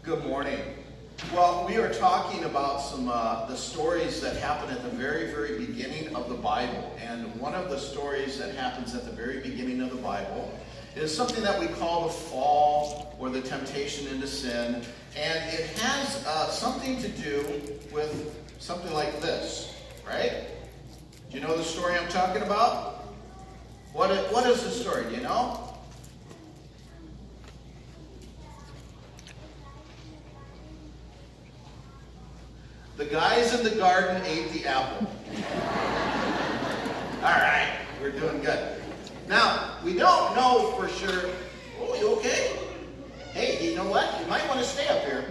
Good morning. Well, we are talking about some the stories that happen at the very, very beginning of the Bible. And one of the stories that happens at the very beginning of the Bible is something that we call the fall or the temptation into sin. And it has something to do with something like this, right? Do you know the story I'm talking about? What is the story? Do you know? The guys in the garden ate the apple. All right, we're doing good. Now, we don't know for sure. Oh, you okay? Hey, you know what? You might want to stay up here.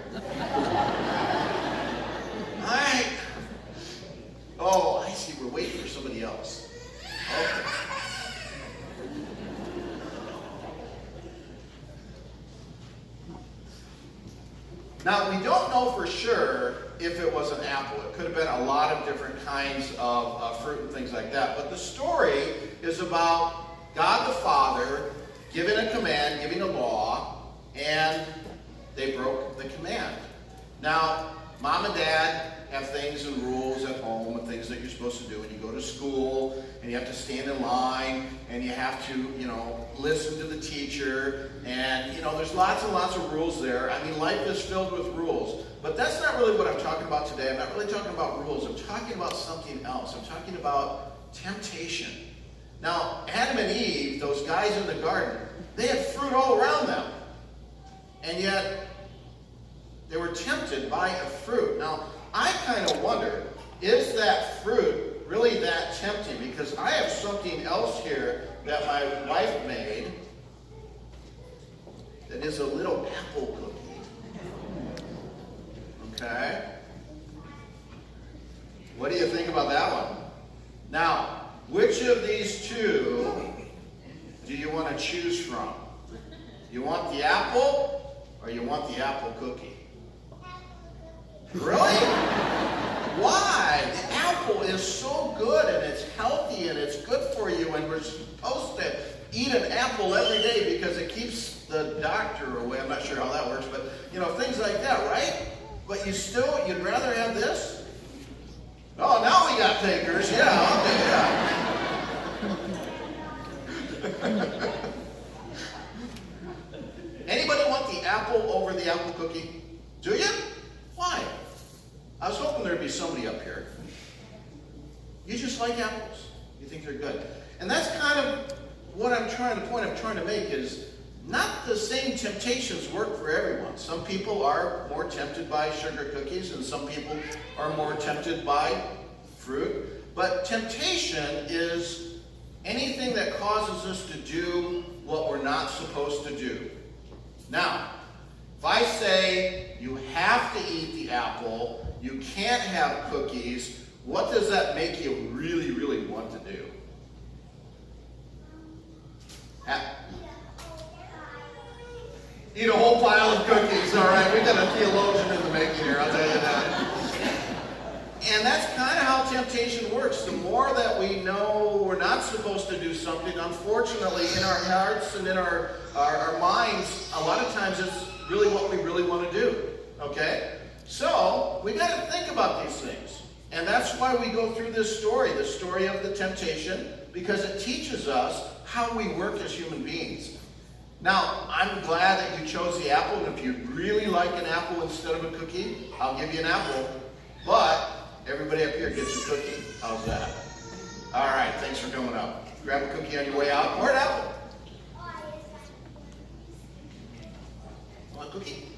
All right. Oh, I see. We're waiting for somebody else. Okay. Now, we don't know for sure if it was an apple. It could have been a lot of different kinds of fruit and things like that. But the story is about God the Father giving a command, giving a law, and they broke the command. Now, mom and dad have things and rules at home and things that you're supposed to do. And you go to school, and you have to stand in line, and you have to, listen to the teacher. And, there's lots and lots of rules there. I mean, life is filled with rules. But that's not really what I'm talking about today. I'm not really talking about rules. I'm talking about something else. I'm talking about temptation. Now, Adam and Eve, those guys in the garden, they had fruit all around them. And yet, they were tempted by a fruit. Now, I kind of wonder, is that fruit really that tempting? Because I have something else here that my wife made that is a little apple cookie. Okay? What do you think about that one? Now, which of these two do you want to choose from? You want the apple or you want the apple cookie? Really? Why? The apple is so good and it's healthy and it's good for you, and we're supposed to eat an apple every day because it keeps the doctor away. I'm not sure how that works, but things like that, right? But you'd rather have this? Oh, now we got takers. Yeah, okay, yeah. Anybody want the apple over the apple cookie? Do you? Why? I was hoping there'd be somebody up here. You just like apples. You think they're good. And that's kind of what the point I'm trying to make is not the same temptations work for everyone. Some people are more tempted by sugar cookies and some people are more tempted by fruit. But temptation is anything that causes us to do what we're not supposed to do. Now, if I say you have to eat the apple, you can't have cookies, what does that make you really, really want to do? Eat a whole pile of cookies, all right? We got a theologian in the making here, I'll tell you that. And that's kind of how temptation works. The more that we know we're not supposed to do something, unfortunately, in our hearts and in our minds, a lot of times it's really what we really want to do, okay? So, we got to think about these things. And that's why we go through this story of the temptation, because it teaches us how we work as human beings. Now, I'm glad that you chose the apple, and if you really like an apple instead of a cookie, I'll give you an apple. But everybody up here gets a cookie. How's that? All right, thanks for coming up. Grab a cookie on your way out, or an apple. Want a cookie?